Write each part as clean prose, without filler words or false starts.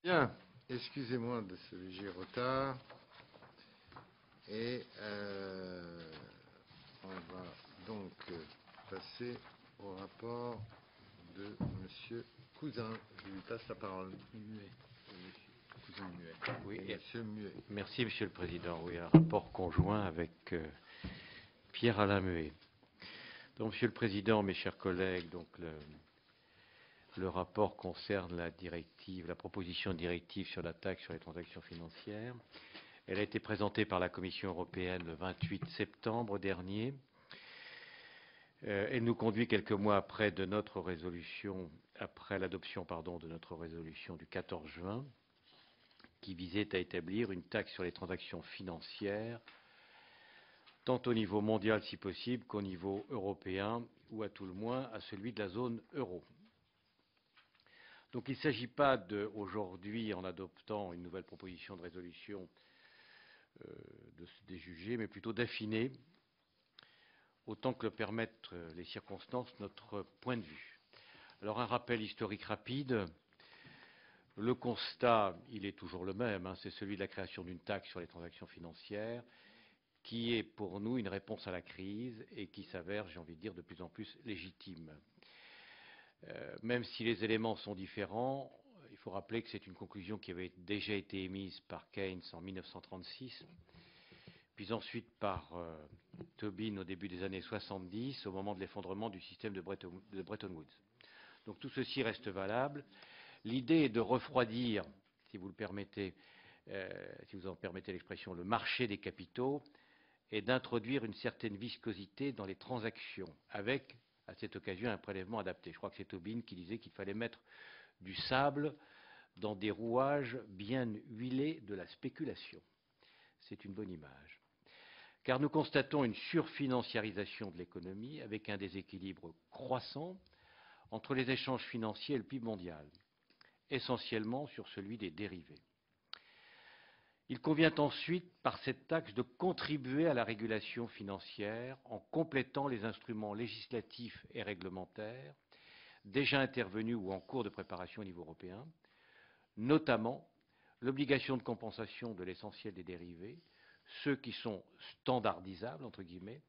Bien, excusez-moi de ce léger retard. Et on va donc passer au rapport de Monsieur Cousin. Je lui passe la parole. Muet. Cousin Muet. Oui, Et Monsieur Muet. merci Monsieur le Président. Oui, un rapport conjoint avec Pierre-Alain Muet. Donc Monsieur le Président, mes chers collègues, donc le rapport concerne la proposition de directive sur la taxe sur les transactions financières. Elle a été présentée par la Commission européenne le 28 septembre dernier. Elle nous conduit quelques mois après l'adoption de notre résolution du 14 juin, qui visait à établir une taxe sur les transactions financières, tant au niveau mondial si possible qu'au niveau européen, ou à tout le moins à celui de la zone euro. Donc il ne s'agit pas aujourd'hui, en adoptant une nouvelle proposition de résolution, de se déjuger, mais plutôt d'affiner, autant que le permettent les circonstances, notre point de vue. Alors un rappel historique rapide. Le constat, il est toujours le même, c'est celui de la création d'une taxe sur les transactions financières, qui est pour nous une réponse à la crise et qui s'avère, j'ai envie de dire, de plus en plus légitime. Même si les éléments sont différents, il faut rappeler que c'est une conclusion qui avait déjà été émise par Keynes en 1936, puis ensuite par Tobin au début des années 70, au moment de l'effondrement du système de Bretton Woods. Donc tout ceci reste valable. L'idée est de refroidir, si vous en permettez l'expression, le marché des capitaux et d'introduire une certaine viscosité dans les transactions, avec, à cette occasion, un prélèvement adapté. Je crois que c'est Tobin qui disait qu'il fallait mettre du sable dans des rouages bien huilés de la spéculation. C'est une bonne image. Car nous constatons une surfinanciarisation de l'économie avec un déséquilibre croissant entre les échanges financiers et le PIB mondial, essentiellement sur celui des dérivés. Il convient ensuite, par cette taxe, de contribuer à la régulation financière en complétant les instruments législatifs et réglementaires déjà intervenus ou en cours de préparation au niveau européen, notamment l'obligation de compensation de l'essentiel des dérivés, ceux qui sont standardisables, entre guillemets,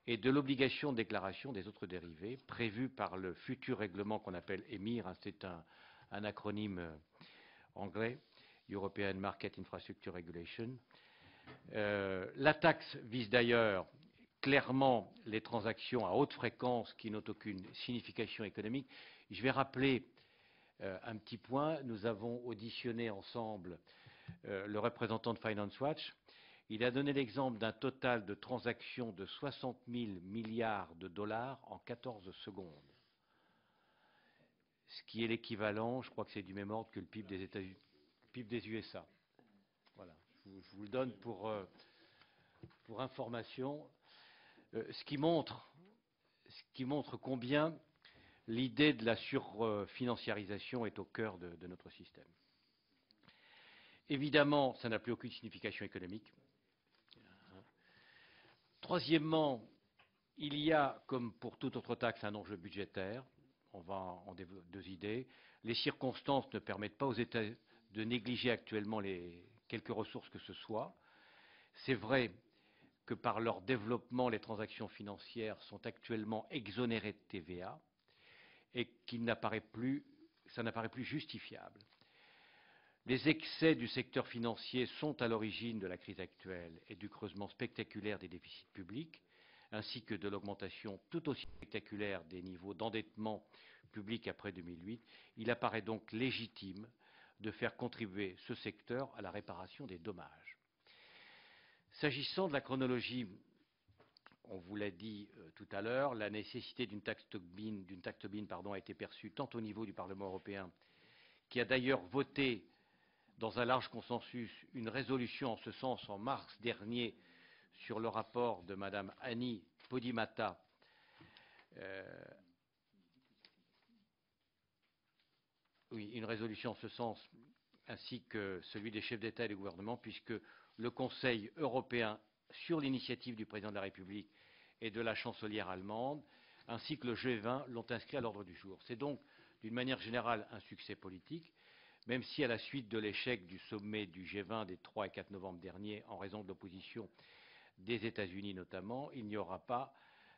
et de l'obligation de déclaration des autres dérivés, prévue par le futur règlement qu'on appelle EMIR, c'est un acronyme anglais, European Market Infrastructure Regulation. La taxe vise d'ailleurs clairement les transactions à haute fréquence qui n'ont aucune signification économique. Je vais rappeler un petit point. Nous avons auditionné ensemble le représentant de Finance Watch. Il a donné l'exemple d'un total de transactions de 60 000 milliards de dollars en 14 secondes. Ce qui est l'équivalent, je crois que c'est du même ordre que le PIB des États-Unis, PIB des USA. Voilà, je vous le donne pour information, ce qui montre combien l'idée de la surfinanciarisation est au cœur de notre système. Évidemment, ça n'a plus aucune signification économique. Troisièmement, il y a, comme pour toute autre taxe, un enjeu budgétaire. On va en développer deux idées. Les circonstances ne permettent pas aux États de négliger actuellement les quelques ressources que ce soit. C'est vrai que par leur développement, les transactions financières sont actuellement exonérées de TVA et ça n'apparaît plus justifiable. Les excès du secteur financier sont à l'origine de la crise actuelle et du creusement spectaculaire des déficits publics, ainsi que de l'augmentation tout aussi spectaculaire des niveaux d'endettement public après 2008. Il apparaît donc légitime de faire contribuer ce secteur à la réparation des dommages. S'agissant de la chronologie, on vous l'a dit tout à l'heure, la nécessité d'une taxe Tobin a été perçue tant au niveau du Parlement européen, qui a d'ailleurs voté dans un large consensus une résolution en ce sens en mars dernier sur le rapport de Mme Anni Podimata une résolution en ce sens, ainsi que celui des chefs d'État et de gouvernement, puisque le Conseil européen, sur l'initiative du président de la République et de la chancelière allemande, ainsi que le G20, l'ont inscrit à l'ordre du jour. C'est donc, d'une manière générale, un succès politique, même si à la suite de l'échec du sommet du G20 des 3 et 4 novembre dernier, en raison de l'opposition des États-Unis notamment, il n'y aura pas,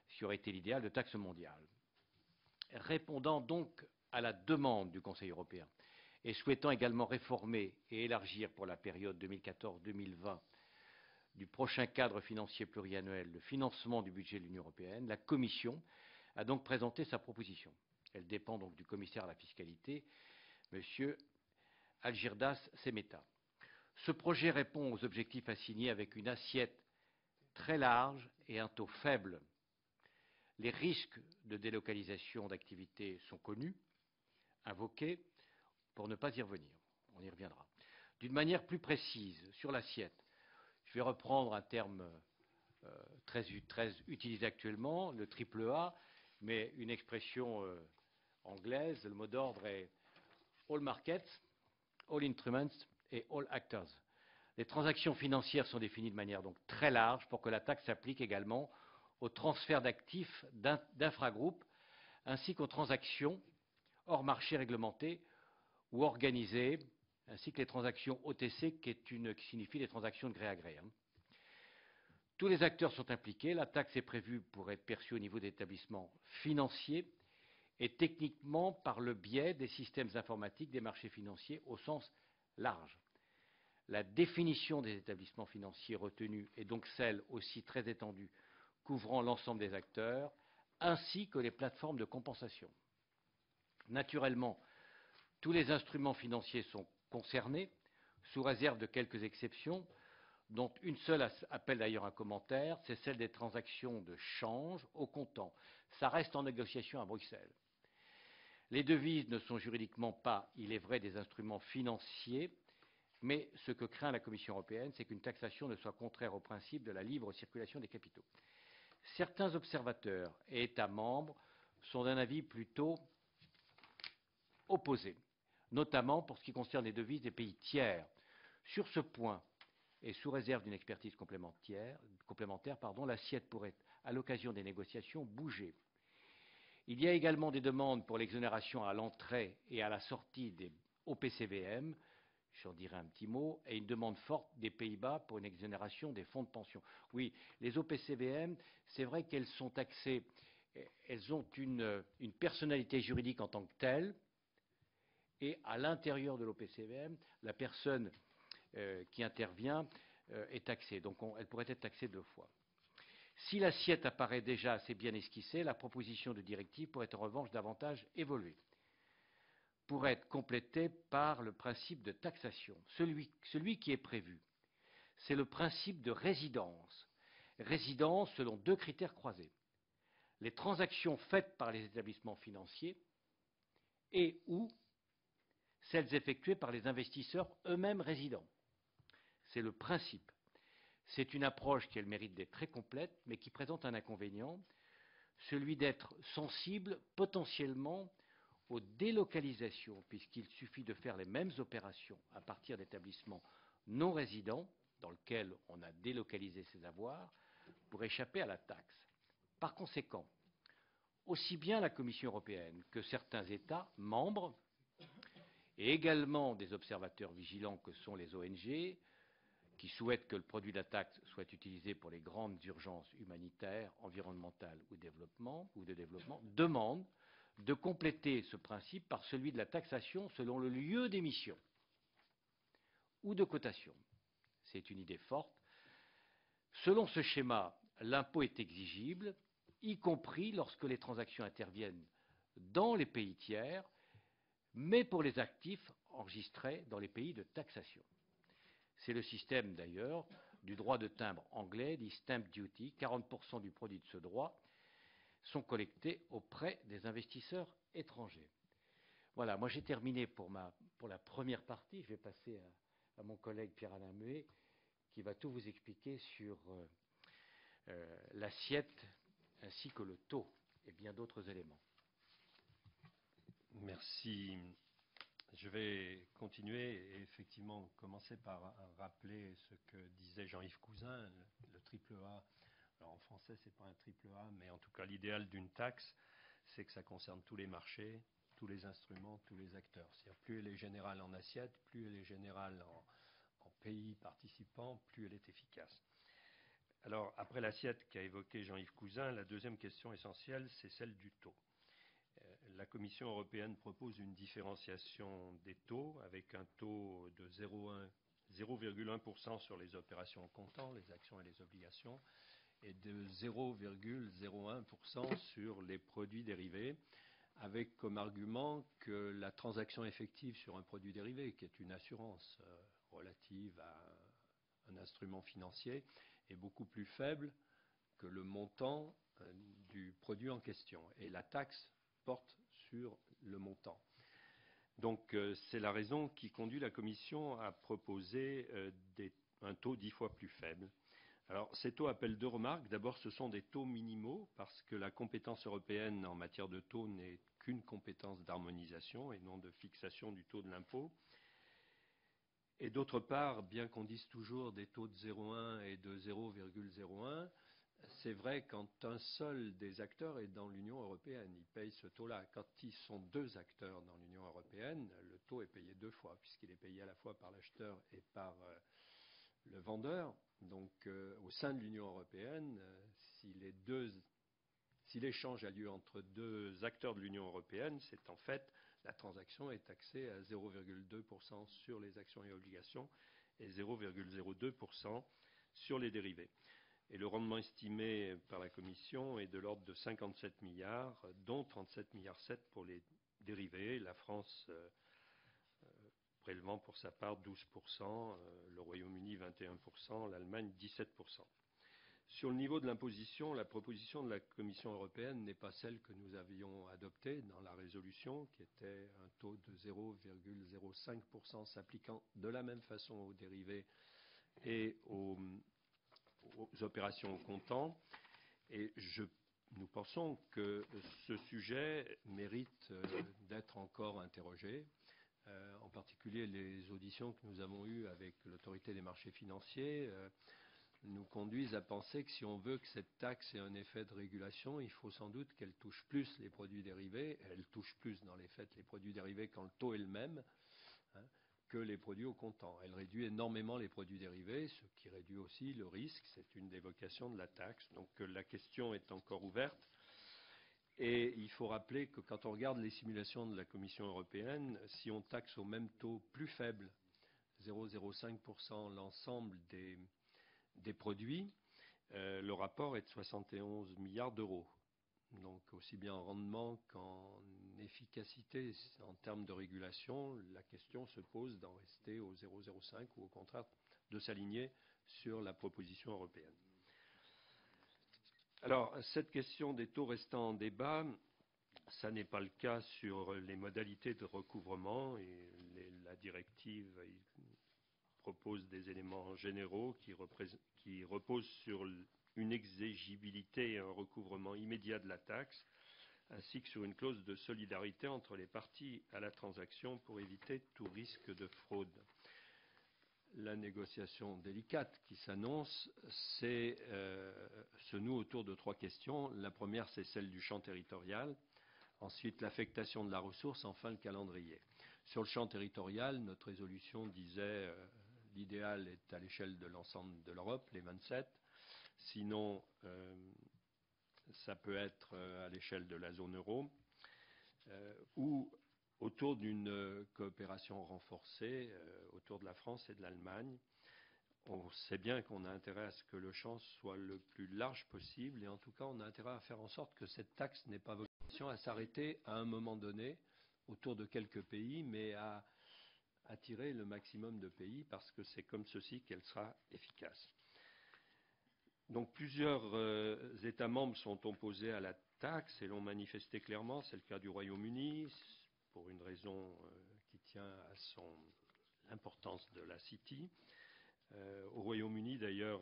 ce qui aurait été l'idéal, de taxe mondiale. Répondant donc à la demande du Conseil européen et souhaitant également réformer et élargir pour la période 2014-2020 du prochain cadre financier pluriannuel le financement du budget de l'Union européenne, la Commission a donc présenté sa proposition. Elle dépend donc du commissaire à la fiscalité, M. Algirdas Semeta. Ce projet répond aux objectifs assignés avec une assiette très large et un taux faible. Les risques de délocalisation d'activités sont connus, invoqués, pour ne pas y revenir. On y reviendra. D'une manière plus précise, sur l'assiette, je vais reprendre un terme très utilisé actuellement, le triple A, mais une expression anglaise, le mot d'ordre est all markets, all instruments et all actors. Les transactions financières sont définies de manière donc très large pour que la taxe s'applique également aux transferts d'actifs d'infragroupes ainsi qu'aux transactions hors marché réglementé ou organisées, ainsi que les transactions OTC, qui signifie les transactions de gré à gré. Tous les acteurs sont impliqués. La taxe est prévue pour être perçue au niveau des établissements financiers et techniquement par le biais des systèmes informatiques des marchés financiers au sens large. La définition des établissements financiers retenus est donc celle aussi très étendue couvrant l'ensemble des acteurs, ainsi que les plateformes de compensation. Naturellement, tous les instruments financiers sont concernés, sous réserve de quelques exceptions, dont une seule appelle d'ailleurs un commentaire, c'est celle des transactions de change au comptant. Ça reste en négociation à Bruxelles. Les devises ne sont juridiquement pas, il est vrai, des instruments financiers, mais ce que craint la Commission européenne, c'est qu'une taxation ne soit contraire au principe de la libre circulation des capitaux. Certains observateurs et États membres sont d'un avis plutôt opposé, notamment pour ce qui concerne les devises des pays tiers. Sur ce point, et sous réserve d'une expertise complémentaire, l'assiette pourrait, à l'occasion des négociations, bouger. Il y a également des demandes pour l'exonération à l'entrée et à la sortie des OPCVM, j'en dirai un petit mot, et une demande forte des Pays-Bas pour une exonération des fonds de pension. Oui, les OPCVM, c'est vrai qu'elles sont taxées, elles ont une personnalité juridique en tant que telle, et à l'intérieur de l'OPCVM, la personne qui intervient est taxée. Donc elle pourrait être taxée 2 fois. Si l'assiette apparaît déjà assez bien esquissée, la proposition de directive pourrait en revanche davantage évoluer, pourrait être complétée par le principe de taxation. Celui qui est prévu, c'est le principe de résidence. Résidence selon 2 critères croisés. Les transactions faites par les établissements financiers et ou celles effectuées par les investisseurs eux-mêmes résidents. C'est le principe. C'est une approche qui a le mérite d'être très complète, mais qui présente un inconvénient, celui d'être sensible potentiellement aux délocalisations, puisqu'il suffit de faire les mêmes opérations à partir d'établissements non résidents, dans lesquels on a délocalisé ses avoirs, pour échapper à la taxe. Par conséquent, aussi bien la Commission européenne que certains États membres, et également des observateurs vigilants que sont les ONG, qui souhaitent que le produit de la taxe soit utilisé pour les grandes urgences humanitaires, environnementales ou de développement, demandent de compléter ce principe par celui de la taxation selon le lieu d'émission ou de cotation. C'est une idée forte. Selon ce schéma, l'impôt est exigible, y compris lorsque les transactions interviennent dans les pays tiers, mais pour les actifs enregistrés dans les pays de taxation. C'est le système d'ailleurs du droit de timbre anglais, dit stamp duty. 40% du produit de ce droit sont collectés auprès des investisseurs étrangers. Voilà, moi j'ai terminé pour la première partie. Je vais passer à mon collègue Pierre-Alain Muet qui va tout vous expliquer sur l'assiette ainsi que le taux et bien d'autres éléments. Merci. Je vais continuer et effectivement commencer par rappeler ce que disait Jean-Yves Cousin, le triple A. Alors en français, ce n'est pas un triple A, mais en tout cas, l'idéal d'une taxe, c'est que ça concerne tous les marchés tous les instruments, tous les acteurs. C'est-à-dire, plus elle est générale en assiette, plus elle est générale en pays participants, plus elle est efficace. Alors, après l'assiette qu'a évoqué Jean-Yves Cousin, la deuxième question essentielle, c'est celle du taux. La Commission européenne propose une différenciation des taux avec un taux de 0,1% sur les opérations en comptant, les actions et les obligations, et de 0,01% sur les produits dérivés, avec comme argument que la transaction effective sur un produit dérivé, qui est une assurance relative à un instrument financier, est beaucoup plus faible que le montant du produit en question. Et la taxe porte sur le montant. Donc c'est la raison qui conduit la Commission à proposer un taux 10 fois plus faible. Alors ces taux appellent deux remarques. D'abord, ce sont des taux minimaux parce que la compétence européenne en matière de taux n'est qu'une compétence d'harmonisation et non de fixation du taux de l'impôt. Et d'autre part, bien qu'on dise toujours des taux de 0,1 et de 0,01, c'est vrai quand un seul des acteurs est dans l'Union européenne, il paye ce taux-là. Quand ils sont deux acteurs dans l'Union européenne, le taux est payé deux fois, puisqu'il est payé à la fois par l'acheteur et par le vendeur. Donc au sein de l'Union européenne, si l'échange a lieu entre deux acteurs de l'Union européenne, c'est en fait la transaction est taxée à 0,2% sur les actions et obligations et 0,02% sur les dérivés. Et le rendement estimé par la Commission est de l'ordre de 57 milliards, dont 37,7 milliards pour les dérivés. La France prélevant pour sa part 12%, le Royaume-Uni 21%, l'Allemagne 17%. Sur le niveau de l'imposition, la proposition de la Commission européenne n'est pas celle que nous avions adoptée dans la résolution, qui était un taux de 0,05% s'appliquant de la même façon aux dérivés et aux opérations au comptant. Et nous pensons que ce sujet mérite d'être encore interrogé. En particulier, les auditions que nous avons eues avec l'autorité des marchés financiers nous conduisent à penser que si on veut que cette taxe ait un effet de régulation, il faut sans doute qu'elle touche plus les produits dérivés. Elle touche plus, dans les faits, les produits dérivés quand le taux est le même, que les produits au comptant. Elle réduit énormément les produits dérivés, ce qui réduit aussi le risque. C'est une des vocations de la taxe. Donc la question est encore ouverte. Et il faut rappeler que quand on regarde les simulations de la Commission européenne, si on taxe au même taux plus faible, 0,05%, l'ensemble des produits, le rapport est de 71 milliards d'euros. Donc aussi bien en rendement qu'en efficacité en termes de régulation, la question se pose d'en rester au 0,05 ou au contraire de s'aligner sur la proposition européenne. Alors cette question des taux restant en débat, ça n'est pas le cas sur les modalités de recouvrement et la directive propose des éléments généraux qui reposent sur une exigibilité et un recouvrement immédiat de la taxe, ainsi que sur une clause de solidarité entre les parties à la transaction pour éviter tout risque de fraude. La négociation délicate qui s'annonce se noue autour de trois questions. La première, c'est celle du champ territorial. Ensuite, l'affectation de la ressource. Enfin, le calendrier. Sur le champ territorial, notre résolution disait l'idéal est à l'échelle de l'ensemble de l'Europe, les 27. Sinon, ça peut être à l'échelle de la zone euro ou autour d'une coopération renforcée autour de la France et de l'Allemagne. On sait bien qu'on a intérêt à ce que le champ soit le plus large possible et en tout cas, on a intérêt à faire en sorte que cette taxe n'ait pas vocation à s'arrêter à un moment donné autour de quelques pays, mais à attirer le maximum de pays parce que c'est comme ceci qu'elle sera efficace. Donc plusieurs États membres sont opposés à la taxe et l'ont manifesté clairement. C'est le cas du Royaume-Uni, pour une raison qui tient à l'importance de la City. Au Royaume-Uni, d'ailleurs,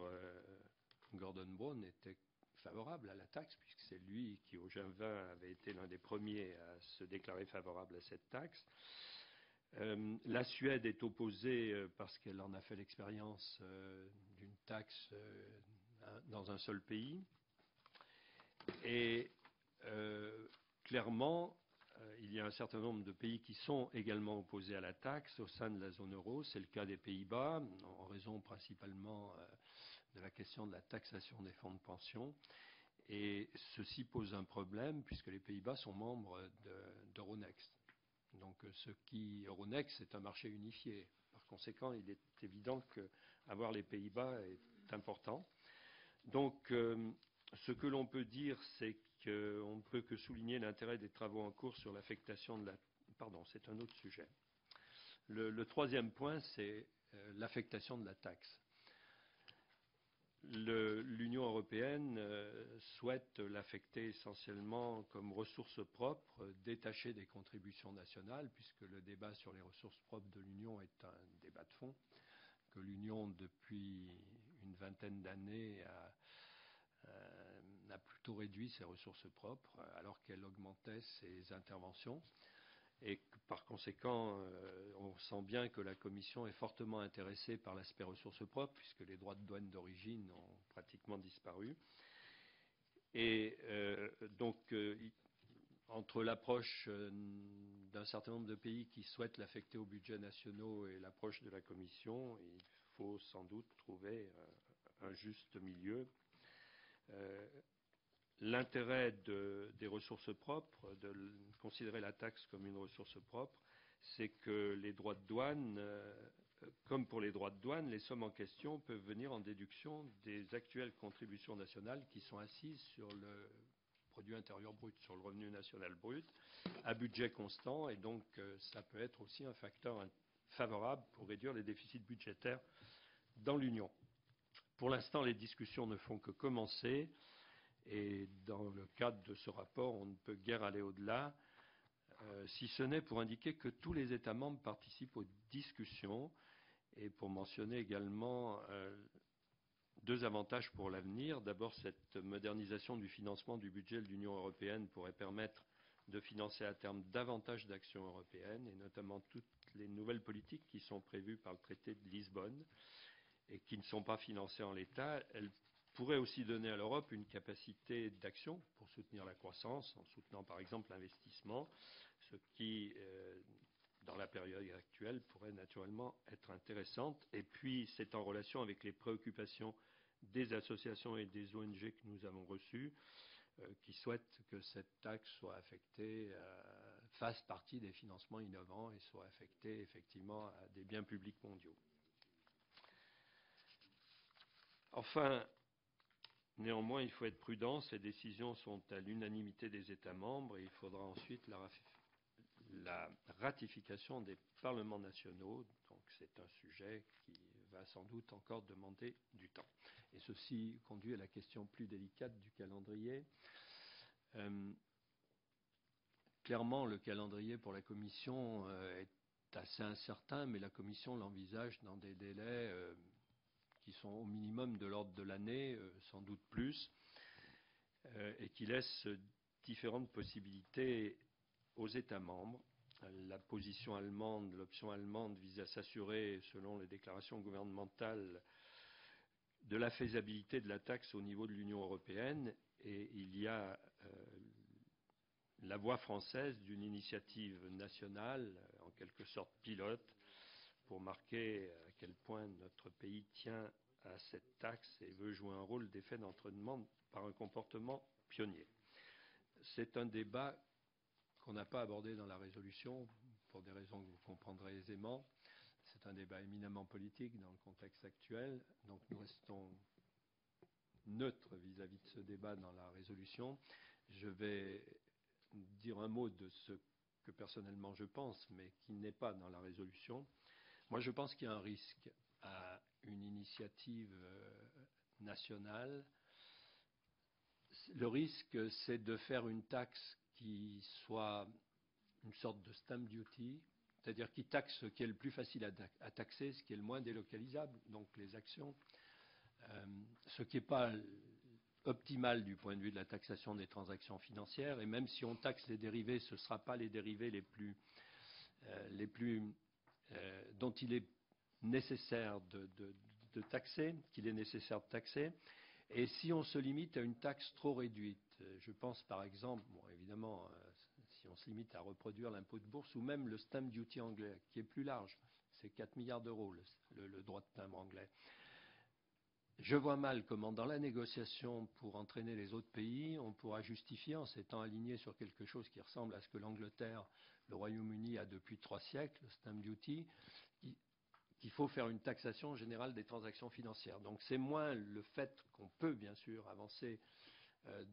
Gordon Brown était favorable à la taxe, puisque c'est lui qui, au G20, avait été l'un des premiers à se déclarer favorable à cette taxe. La Suède est opposée parce qu'elle en a fait l'expérience d'une taxe dans un seul pays. Et clairement, il y a un certain nombre de pays qui sont également opposés à la taxe au sein de la zone euro. C'est le cas des Pays-Bas, en raison principalement de la question de la taxation des fonds de pension. Et ceci pose un problème puisque les Pays-Bas sont membres d'Euronext. Donc Euronext, c'est un marché unifié. Par conséquent, il est évident qu'avoir les Pays-Bas est important. Donc, ce que l'on peut dire, c'est qu'on ne peut que souligner l'intérêt des travaux en cours sur l'affectation de la... Pardon, c'est un autre sujet. Le troisième point, c'est l'affectation de la taxe. L'Union européenne souhaite l'affecter essentiellement comme ressources propres, détachées des contributions nationales, puisque le débat sur les ressources propres de l'Union est un débat de fond, que l'Union, depuis une vingtaine d'années, a plutôt réduit ses ressources propres, alors qu'elle augmentait ses interventions. Et que, par conséquent, on sent bien que la Commission est fortement intéressée par l'aspect ressources propres, puisque les droits de douane d'origine ont pratiquement disparu. Et donc, entre l'approche d'un certain nombre de pays qui souhaitent l'affecter aux budgets nationaux et l'approche de la Commission, il faut sans doute trouver un juste milieu. L'intérêt des ressources propres, de considérer la taxe comme une ressource propre, c'est que les droits de douane, comme pour les droits de douane, les sommes en question peuvent venir en déduction des actuelles contributions nationales qui sont assises sur le produit intérieur brut, sur le revenu national brut, à budget constant, et donc ça peut être aussi un facteur favorable pour réduire les déficits budgétaires dans l'Union. Pour l'instant, les discussions ne font que commencer. Et dans le cadre de ce rapport, on ne peut guère aller au-delà, si ce n'est pour indiquer que tous les États membres participent aux discussions et pour mentionner également deux avantages pour l'avenir. D'abord, cette modernisation du financement du budget de l'Union européenne pourrait permettre de financer à terme davantage d'actions européennes, et notamment toutes les nouvelles politiques qui sont prévues par le traité de Lisbonne et qui ne sont pas financées en l'état. Elles pourrait aussi donner à l'Europe une capacité d'action pour soutenir la croissance, en soutenant par exemple l'investissement, ce qui, dans la période actuelle, pourrait naturellement être intéressante. Et puis, c'est en relation avec les préoccupations des associations et des ONG que nous avons reçues, qui souhaitent que cette taxe soit affectée, fasse partie des financements innovants et soit affectée effectivement à des biens publics mondiaux. Enfin, néanmoins, il faut être prudent. Ces décisions sont à l'unanimité des États membres et il faudra ensuite la ratification des parlements nationaux. Donc, c'est un sujet qui va sans doute encore demander du temps. Et ceci conduit à la question plus délicate du calendrier. Clairement, le calendrier pour la Commission est assez incertain, mais la Commission l'envisage dans des délais qui sont au minimum de l'ordre de l'année, sans doute plus, et qui laissent différentes possibilités aux États membres. La position allemande, l'option allemande vise à s'assurer, selon les déclarations gouvernementales, de la faisabilité de la taxe au niveau de l'Union européenne, et il y a la voie française d'une initiative nationale, en quelque sorte pilote, pour marquer à quel point notre pays tient à cette taxe et veut jouer un rôle d'effet d'entraînement par un comportement pionnier. C'est un débat qu'on n'a pas abordé dans la résolution, pour des raisons que vous comprendrez aisément. C'est un débat éminemment politique dans le contexte actuel, donc nous restons neutres vis-à-vis de ce débat dans la résolution. Je vais dire un mot de ce que personnellement je pense, mais qui n'est pas dans la résolution. Moi, je pense qu'il y a un risque à une initiative nationale. Le risque, c'est de faire une taxe qui soit une sorte de stamp duty, c'est-à-dire qui taxe ce qui est le plus facile à taxer, ce qui est le moins délocalisable, donc les actions, ce qui n'est pas optimal du point de vue de la taxation des transactions financières. Et même si on taxe les dérivés, ce ne sera pas les dérivés les plus dont il est nécessaire de taxer, qu'il est nécessaire de taxer. Et si on se limite à une taxe trop réduite, je pense par exemple, bon, évidemment, si on se limite à reproduire l'impôt de bourse ou même le stamp duty anglais, qui est plus large. C'est 4 milliards d'euros, le droit de timbre anglais. Je vois mal comment, dans la négociation pour entraîner les autres pays, on pourra justifier, en s'étant aligné sur quelque chose qui ressemble à ce que l'Angleterre, le Royaume-Uni a depuis 3 siècles, le stamp duty, qu'il faut faire une taxation générale des transactions financières. Donc c'est moins le fait qu'on peut bien sûr avancer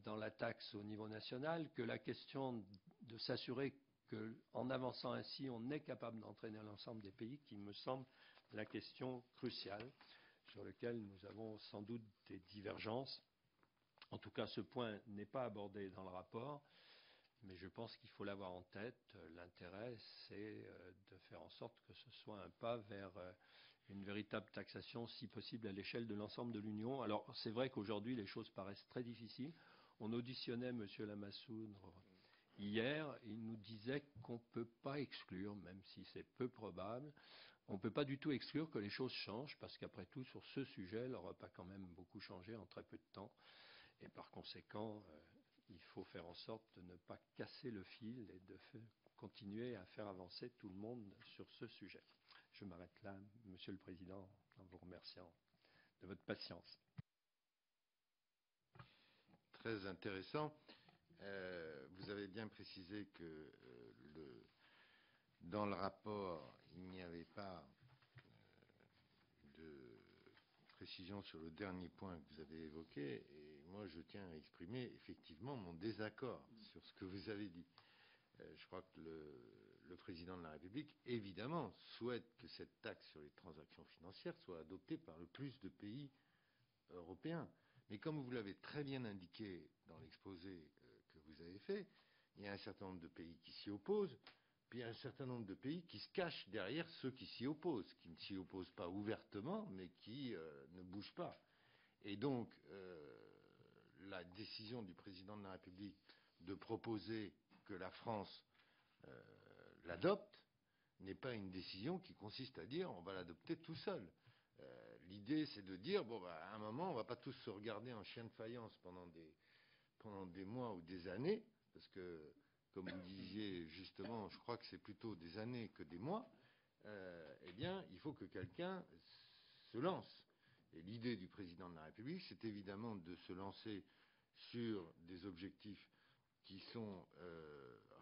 dans la taxe au niveau national que la question de s'assurer qu'en avançant ainsi, on est capable d'entraîner l'ensemble des pays, qui me semble la question cruciale, sur laquelle nous avons sans doute des divergences. En tout cas, ce point n'est pas abordé dans le rapport, mais je pense qu'il faut l'avoir en tête. L'intérêt, c'est de faire en sorte que ce soit un pas vers une véritable taxation, si possible, à l'échelle de l'ensemble de l'Union. Alors, c'est vrai qu'aujourd'hui, les choses paraissent très difficiles. On auditionnait M. Lamassoure hier. Il nous disait qu'on ne peut pas exclure, même si c'est peu probable, on ne peut pas du tout exclure que les choses changent, parce qu'après tout, sur ce sujet, l'Europe a quand même beaucoup changé en très peu de temps. Et par conséquent, il faut faire en sorte de ne pas casser le fil et de continuer à faire avancer tout le monde sur ce sujet. Je m'arrête là, Monsieur le Président, en vous remerciant de votre patience. Très intéressant. Vous avez bien précisé que dans le rapport, il n'y avait pas de précision sur le dernier point que vous avez évoqué. Et moi, je tiens à exprimer effectivement mon désaccord sur ce que vous avez dit. Je crois que le président de la République, évidemment, souhaite que cette taxe sur les transactions financières soit adoptée par le plus de pays européens. Mais comme vous l'avez très bien indiqué dans l'exposé que vous avez fait, il y a un certain nombre de pays qui s'y opposent, puis il y a un certain nombre de pays qui se cachent derrière ceux qui s'y opposent, qui ne s'y opposent pas ouvertement, mais qui ne bougent pas. Et donc, la décision du président de la République de proposer que la France l'adopte n'est pas une décision qui consiste à dire on va l'adopter tout seul. L'idée, c'est de dire, bon, bah, à un moment, on ne va pas tous se regarder en chien de faïence pendant des mois ou des années, parce que, comme vous disiez justement, je crois que c'est plutôt des années que des mois, eh bien, il faut que quelqu'un se lance. Et l'idée du président de la République, c'est évidemment de se lancer sur des objectifs qui sont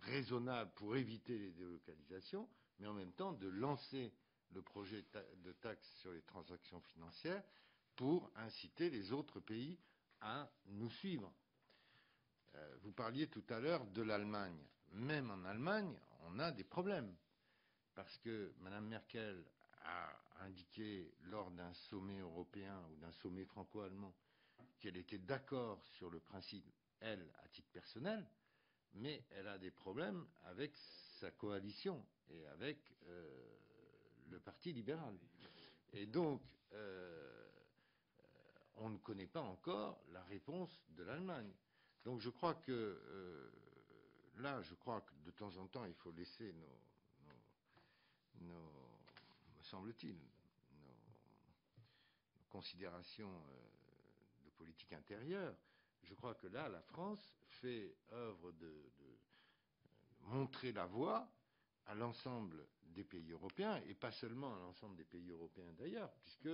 raisonnables pour éviter les délocalisations, mais en même temps de lancer le projet de taxe sur les transactions financières pour inciter les autres pays à nous suivre. Vous parliez tout à l'heure de l'Allemagne. Même en Allemagne, on a des problèmes. Parce que Mme Merkel a indiqué lors d'un sommet européen ou d'un sommet franco-allemand qu'elle était d'accord sur le principe, elle, à titre personnel, mais elle a des problèmes avec sa coalition et avec le Parti libéral. Et donc, on ne connaît pas encore la réponse de l'Allemagne. Donc je crois que là, je crois que de temps en temps, il faut laisser me semble-t-il, nos considérations de politique intérieure. Je crois que là, la France fait œuvre de montrer la voie à l'ensemble des pays européens, et pas seulement à l'ensemble des pays européens d'ailleurs, puisque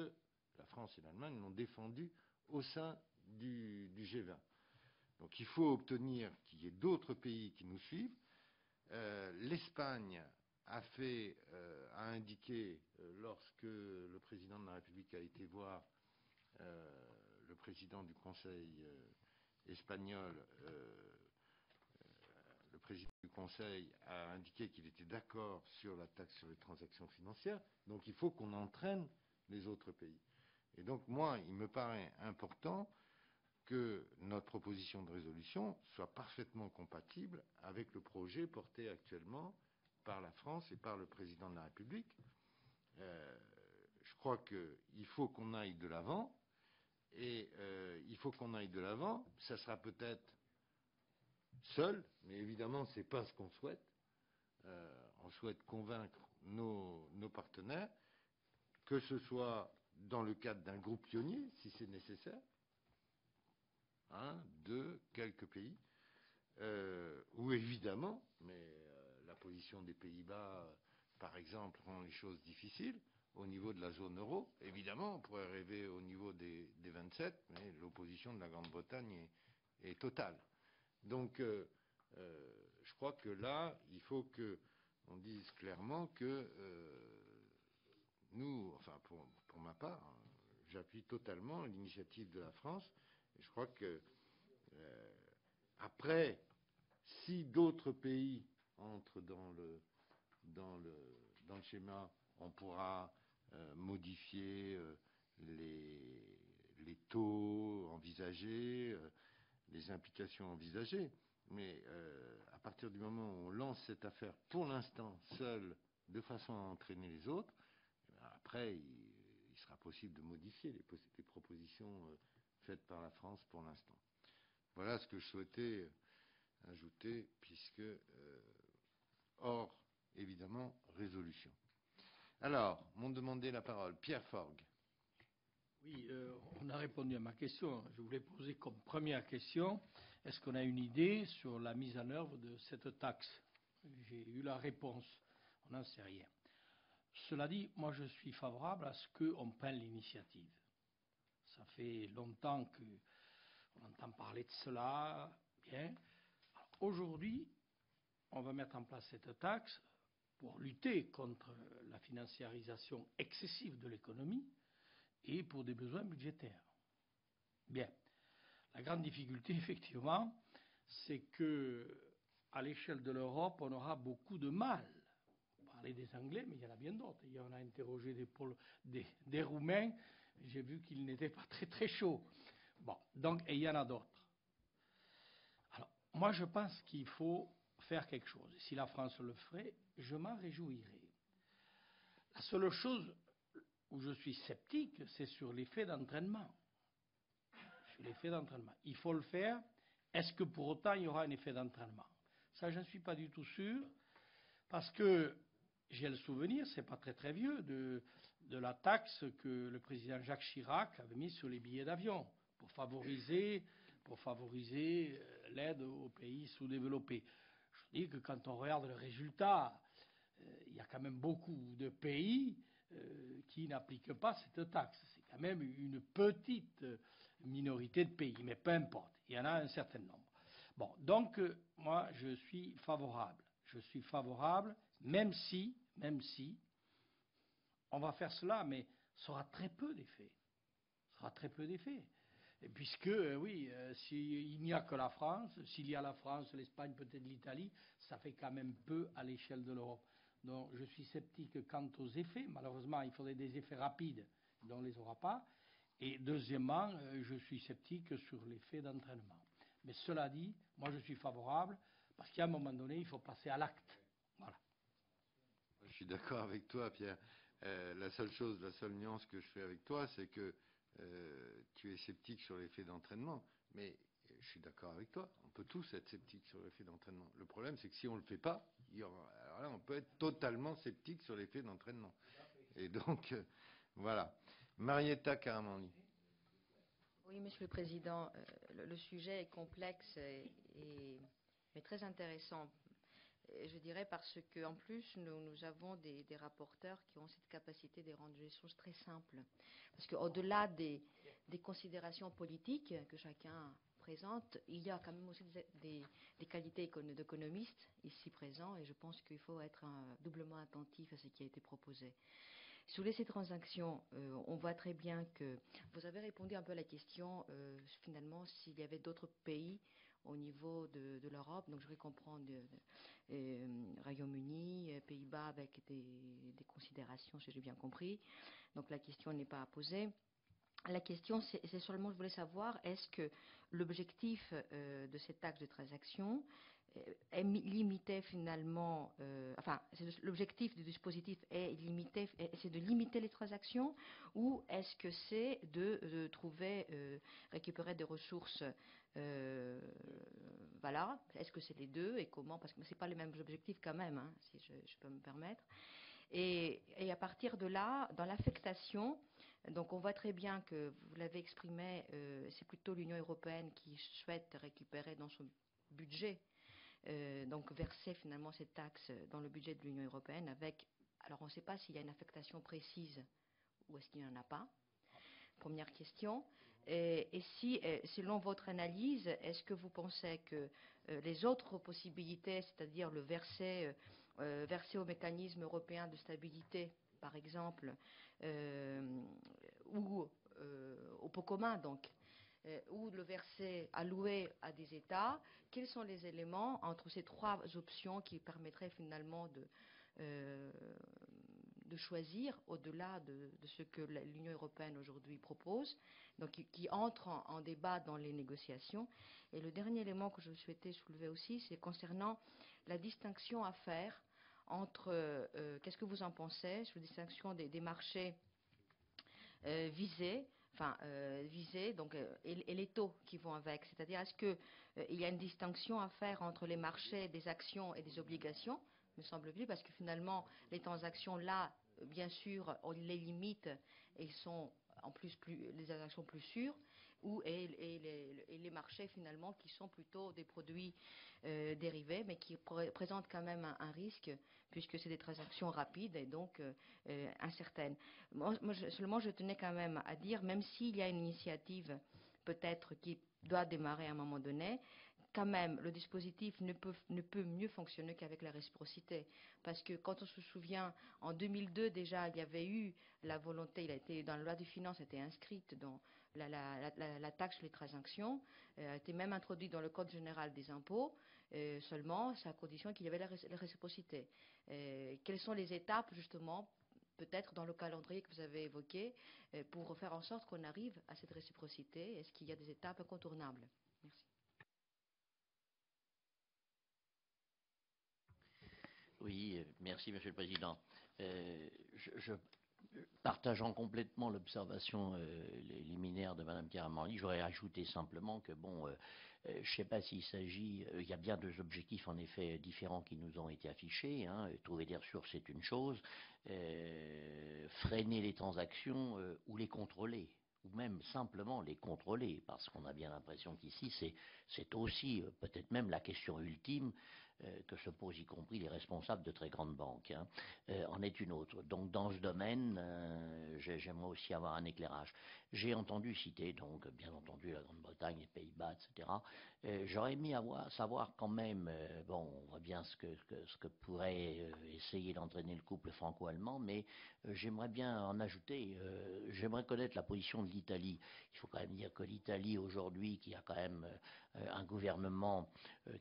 la France et l'Allemagne l'ont défendu au sein du G20. Donc il faut obtenir qu'il y ait d'autres pays qui nous suivent. L'Espagne a indiqué, lorsque le président de la République a été voir le président du Conseil espagnol, le président du Conseil a indiqué qu'il était d'accord sur la taxe sur les transactions financières. Donc il faut qu'on entraîne les autres pays. Et donc moi, il me paraît important que notre proposition de résolution soit parfaitement compatible avec le projet porté actuellement par la France et par le président de la République. Je crois qu'il faut qu'on aille de l'avant, et il faut qu'on aille de l'avant. Ça sera peut-être seul, mais évidemment, ce n'est pas ce qu'on souhaite. On souhaite convaincre nos partenaires, que ce soit dans le cadre d'un groupe pionnier, si c'est nécessaire, 1, 2, quelques pays, où évidemment, mais la position des Pays-Bas, par exemple, rend les choses difficiles. Au niveau de la zone euro, évidemment, on pourrait rêver au niveau des 27, mais l'opposition de la Grande-Bretagne est totale. Donc, je crois que là, il faut qu'on dise clairement que nous, enfin pour ma part, j'appuie totalement l'initiative de la France. Et je crois que après, si d'autres pays entrent dans le schéma, on pourra modifier les taux envisagés, les implications envisagées. Mais à partir du moment où on lance cette affaire pour l'instant seule, de façon à entraîner les autres, après, il sera possible de modifier les propositions faites par la France pour l'instant. Voilà ce que je souhaitais ajouter, puisque hors, évidemment, résolution. Alors, m'ont demandé la parole. Pierre Forgue. Oui, on a répondu à ma question. Je voulais poser comme première question, est-ce qu'on a une idée sur la mise en œuvre de cette taxe? J'ai eu la réponse, on n'en sait rien. Cela dit, moi je suis favorable à ce qu'on prenne l'initiative. Ça fait longtemps qu'on entend parler de cela. Bien. Aujourd'hui, on va mettre en place cette taxe pour lutter contre la financiarisation excessive de l'économie et pour des besoins budgétaires. Bien. La grande difficulté, effectivement, c'est que à l'échelle de l'Europe, on aura beaucoup de mal. On parlait des Anglais, mais il y en a bien d'autres. On a interrogé des Roumains, j'ai vu qu'ils n'étaient pas très très chauds. Bon, donc, et il y en a d'autres. Alors, moi, je pense qu'il faut faire quelque chose. Si la France le ferait, je m'en réjouirais. La seule chose où je suis sceptique, c'est sur l'effet d'entraînement. Sur l'effet d'entraînement. Il faut le faire. Est-ce que pour autant il y aura un effet d'entraînement? Ça, je ne suis pas du tout sûr, parce que j'ai le souvenir, c'est pas très très vieux, de la taxe que le président Jacques Chirac avait mise sur les billets d'avion pour favoriser l'aide aux pays sous-développés. Je dis que quand on regarde le résultat, il y a quand même beaucoup de pays qui n'appliquent pas cette taxe. C'est quand même une petite minorité de pays, mais peu importe, il y en a un certain nombre. Bon, donc moi je suis favorable. Je suis favorable, même si on va faire cela, mais ça aura très peu d'effet. Ça aura très peu d'effet. Puisque, oui, s'il n'y a que la France, s'il y a la France, l'Espagne, peut-être l'Italie, ça fait quand même peu à l'échelle de l'Europe. Donc, je suis sceptique quant aux effets. Malheureusement, il faudrait des effets rapides, dont on ne les aura pas. Et deuxièmement, je suis sceptique sur l'effet d'entraînement. Mais cela dit, moi, je suis favorable, parce qu'à un moment donné, il faut passer à l'acte. Voilà. Je suis d'accord avec toi, Pierre. La seule nuance que je fais avec toi, c'est que tu es sceptique sur l'effet d'entraînement, mais je suis d'accord avec toi, on peut tous être sceptiques sur l'effet d'entraînement. Le problème, c'est que si on ne le fait pas, alors là, on peut être totalement sceptique sur l'effet d'entraînement. Et donc, voilà. Marietta Caramanli. Oui, Monsieur le Président, le sujet est complexe mais très intéressant. Je dirais parce qu'en plus, nous avons des rapporteurs qui ont cette capacité de rendre les choses très simples. Parce qu'au-delà des considérations politiques que chacun présente, il y a quand même aussi des qualités d'économistes ici présents, et je pense qu'il faut être doublement attentif à ce qui a été proposé. Sur ces transactions, on voit très bien que vous avez répondu un peu à la question, finalement, s'il y avait d'autres pays au niveau de l'Europe. Donc, je voudrais comprendre Royaume-Uni, Pays-Bas avec des considérations, si j'ai bien compris. Donc, la question n'est pas à poser. La question, c'est seulement, je voulais savoir, est-ce que l'objectif de cette taxe de transaction est limité finalement, l'objectif du dispositif est c'est de limiter les transactions, ou est-ce que c'est de trouver, récupérer des ressources, voilà, est-ce que c'est les deux et comment, parce que c'est pas les mêmes objectifs quand même, hein, si je peux me permettre. Et à partir de là, dans l'affectation, donc on voit très bien que vous l'avez exprimé, c'est plutôt l'Union européenne qui souhaite récupérer dans son budget, donc verser finalement cette taxe dans le budget de l'Union européenne avec, alors on ne sait pas s'il y a une affectation précise ou est-ce qu'il n'y en a pas. Première question. Et si, selon votre analyse, est-ce que vous pensez que les autres possibilités, c'est-à-dire le verser au mécanisme européen de stabilité, par exemple, ou au pot commun, donc, ou le verser alloué à des États, quels sont les éléments entre ces trois options qui permettraient finalement de choisir au-delà de ce que l'Union européenne aujourd'hui propose, donc qui entre en débat dans les négociations. Et le dernier élément que je souhaitais soulever aussi, c'est concernant la distinction à faire entre, qu'est-ce que vous en pensez, sur la distinction des marchés visés, donc, et les taux qui vont avec. C'est-à-dire, est-ce qu'il y a une distinction à faire entre les marchés des actions et des obligations, me semble-t-il, parce que finalement, les transactions là, bien sûr, on les limite et sont en plus les transactions plus sûres, et les marchés finalement qui sont plutôt des produits dérivés, mais qui présentent quand même un risque, puisque c'est des transactions rapides et donc incertaines. Seulement, je tenais quand même à dire, même s'il y a une initiative peut-être qui doit démarrer à un moment donné, quand même, le dispositif ne peut mieux fonctionner qu'avec la réciprocité. Parce que quand on se souvient, en 2002 déjà, il y avait eu la volonté, dans la loi des finances, était inscrite dans la taxe sur les transactions, a été même introduite dans le Code général des impôts, seulement, c'est à condition qu'il y avait la réciprocité. Quelles sont les étapes, justement, peut-être dans le calendrier que vous avez évoqué, pour faire en sorte qu'on arrive à cette réciprocité? Est-ce qu'il y a des étapes incontournables? Merci. Oui, merci Monsieur le Président. Partageant complètement l'observation liminaire de Madame Chiaramonli, j'aurais ajouté simplement que je ne sais pas s'il s'agit, il y a bien deux objectifs en effet différents qui nous ont été affichés. Trouver des ressources, c'est une chose, freiner les transactions ou les contrôler, ou même simplement les contrôler, parce qu'on a bien l'impression qu'ici c'est aussi peut-être même la question ultime que se posent y compris les responsables de très grandes banques, en est une autre. Donc dans ce domaine, j'aimerais aussi avoir un éclairage. J'ai entendu citer, donc bien entendu, la Grande-Bretagne, les Pays-Bas, etc. J'aurais aimé savoir quand même, on voit bien ce que pourrait essayer d'entraîner le couple franco-allemand, mais j'aimerais bien en ajouter, j'aimerais connaître la position de l'Italie. Il faut quand même dire que l'Italie aujourd'hui, qui a quand même un gouvernement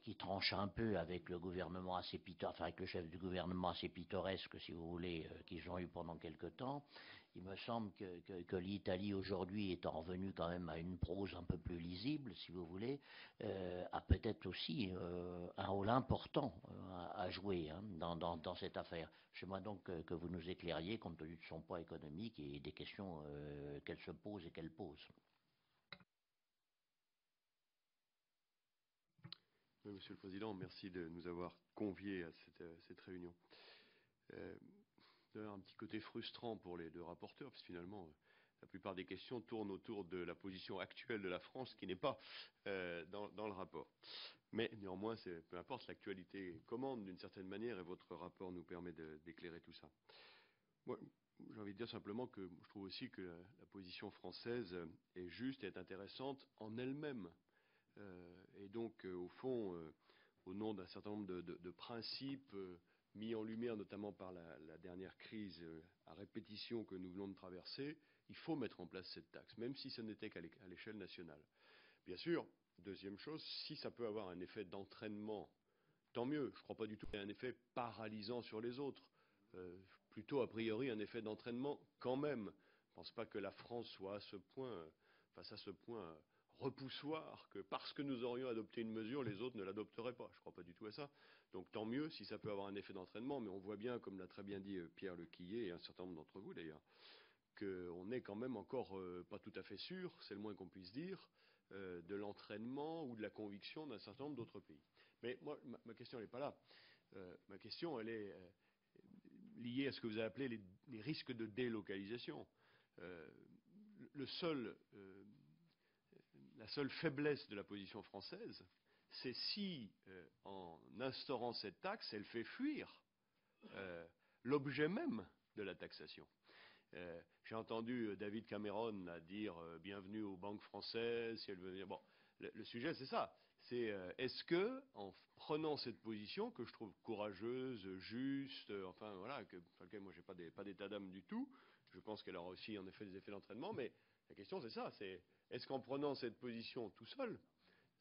qui tranche un peu avec le gouvernement assez avec le chef du gouvernement assez pittoresque, si vous voulez, qu'ils ont eu pendant quelque temps. Il me semble que l'Italie aujourd'hui, étant revenue quand même à une prose un peu plus lisible, si vous voulez, a peut-être aussi un rôle important à jouer dans cette affaire. J'aimerais donc que vous nous éclairiez compte tenu de son poids économique et des questions qu'elle se pose et qu'elle pose. Oui, Monsieur le Président, merci de nous avoir conviés à cette réunion. D'ailleurs, un petit côté frustrant pour les deux rapporteurs, parce que finalement, la plupart des questions tournent autour de la position actuelle de la France, qui n'est pas dans le rapport. Mais néanmoins, peu importe, l'actualité commande d'une certaine manière, et votre rapport nous permet d'éclairer tout ça. Moi, j'ai envie de dire simplement que je trouve aussi que la position française est juste et est intéressante en elle-même. Et donc, au fond, au nom d'un certain nombre de principes mis en lumière, notamment par la dernière crise à répétition que nous venons de traverser, il faut mettre en place cette taxe, même si ce n'était qu'à l'échelle nationale. Bien sûr, deuxième chose, si ça peut avoir un effet d'entraînement, tant mieux. Je ne crois pas du tout qu'il y ait un effet paralysant sur les autres. Plutôt, a priori, un effet d'entraînement quand même. Je ne pense pas que la France soit face à ce point repoussoir, que parce que nous aurions adopté une mesure, les autres ne l'adopteraient pas. Je ne crois pas du tout à ça. Donc tant mieux si ça peut avoir un effet d'entraînement, mais on voit bien, comme l'a très bien dit Pierre Lequillet et un certain nombre d'entre vous d'ailleurs, qu'on n'est quand même encore pas tout à fait sûr, c'est le moins qu'on puisse dire, de l'entraînement ou de la conviction d'un certain nombre d'autres pays. Mais moi, ma question n'est pas là. Ma question, elle est liée à ce que vous avez appelé les risques de délocalisation. La seule faiblesse de la position française, c'est si, en instaurant cette taxe, elle fait fuir l'objet même de la taxation. J'ai entendu David Cameron dire bienvenue aux banques françaises, si elles veulent dire. Bon, le sujet, c'est ça. C'est est-ce que, en prenant cette position, que je trouve courageuse, juste, enfin voilà, sur laquelle moi j'ai pas d'état d'âme du tout, je pense qu'elle aura aussi en effet des effets d'entraînement, mais la question c'est ça, c'est est-ce qu'en prenant cette position tout seul,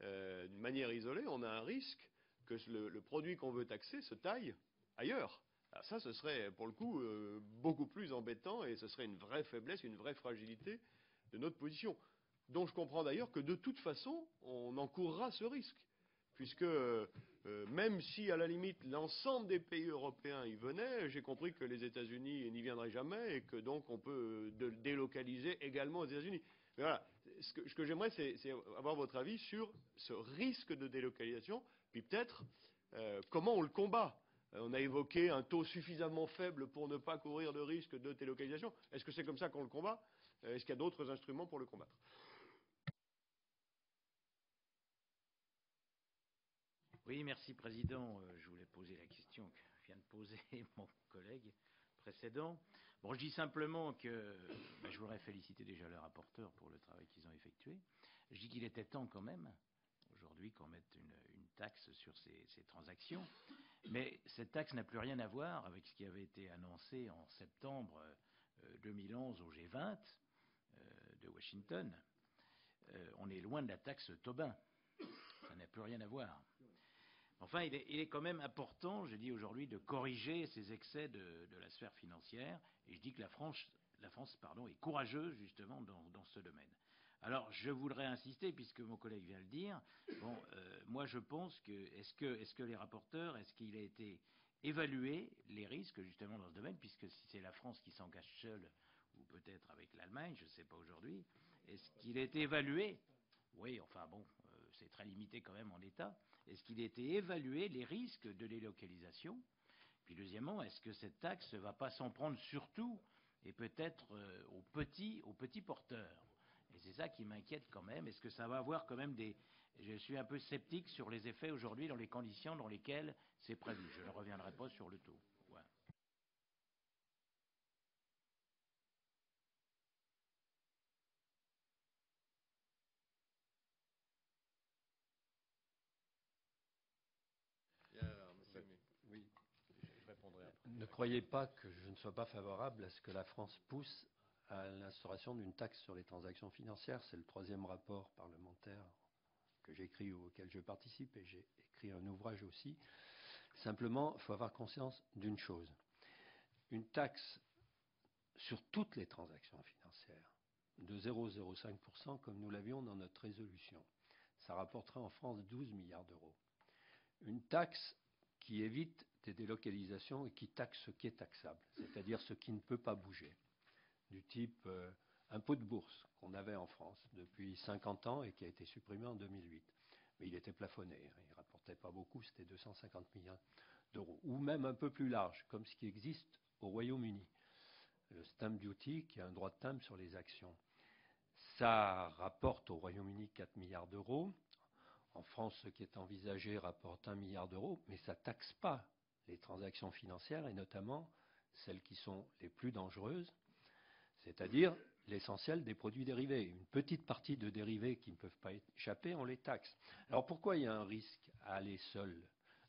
d'une manière isolée, on a un risque que le produit qu'on veut taxer se taille ailleurs. Alors ça, ce serait pour le coup beaucoup plus embêtant et ce serait une vraie faiblesse, une vraie fragilité de notre position, dont je comprends d'ailleurs que de toute façon, on encourra ce risque, puisque même si à la limite l'ensemble des pays européens y venaient, j'ai compris que les États-Unis n'y viendraient jamais et que donc on peut délocaliser également aux États-Unis. Mais voilà, ce que j'aimerais, c'est avoir votre avis sur ce risque de délocalisation, puis peut-être comment on le combat. On a évoqué un taux suffisamment faible pour ne pas courir de risque de délocalisation. Est-ce que c'est comme ça qu'on le combat? Est-ce qu'il y a d'autres instruments pour le combattre? Oui, merci, Président. Je voulais poser la question que vient de poser mon collègue précédent. Bon, je dis simplement que je voudrais féliciter déjà le rapporteur pour le travail qu'ils ont effectué. Je dis qu'il était temps quand même, aujourd'hui, qu'on mette une taxe sur ces transactions. Mais cette taxe n'a plus rien à voir avec ce qui avait été annoncé en septembre 2011 au G20 de Washington. On est loin de la taxe Tobin. Ça n'a plus rien à voir. Enfin, il est quand même important, je dis aujourd'hui, de corriger ces excès de la sphère financière. Et je dis que la France est courageuse, justement, dans ce domaine. Alors, je voudrais insister, puisque mon collègue vient de le dire, bon, moi je pense que, est-ce que les rapporteurs, est-ce qu'il a été évalué les risques, justement, dans ce domaine, puisque si c'est la France qui s'engage seule, ou peut-être avec l'Allemagne, je ne sais pas aujourd'hui, est-ce qu'il a été évalué? Oui, enfin bon, c'est très limité quand même en l'état. Est-ce qu'il a été évalué les risques de délocalisation? Puis deuxièmement, est-ce que cette taxe ne va pas s'en prendre surtout, et peut-être aux petits porteurs? Et c'est ça qui m'inquiète quand même. Est-ce que ça va avoir quand même des... Je suis un peu sceptique sur les effets aujourd'hui dans les conditions dans lesquelles c'est prévu. Je ne reviendrai pas sur le taux. Voilà. Oui. Je répondrai après. Ne croyez pas que je ne sois pas favorable à ce que la France pousse à l'instauration d'une taxe sur les transactions financières. C'est le 3e rapport parlementaire que j'écris ou auquel je participe, et j'ai écrit un ouvrage aussi. Simplement, il faut avoir conscience d'une chose. Une taxe sur toutes les transactions financières de 0,05%, comme nous l'avions dans notre résolution, ça rapporterait en France 12 milliards d'euros. Une taxe qui évite des délocalisations et qui taxe ce qui est taxable, c'est-à-dire ce qui ne peut pas bouger, du type impôt de bourse qu'on avait en France depuis 50 ans et qui a été supprimé en 2008. Mais il était plafonné, il ne rapportait pas beaucoup, c'était 250 millions d'euros. Ou même un peu plus large, comme ce qui existe au Royaume-Uni. Le stamp duty, qui a un droit de timbre sur les actions. Ça rapporte au Royaume-Uni 4 milliards d'euros. En France, ce qui est envisagé rapporte 1 milliard d'euros, mais ça ne taxe pas les transactions financières, et notamment celles qui sont les plus dangereuses, c'est-à-dire l'essentiel des produits dérivés. Une petite partie de dérivés qui ne peuvent pas échapper, on les taxe. Alors pourquoi il y a un risque à aller seul?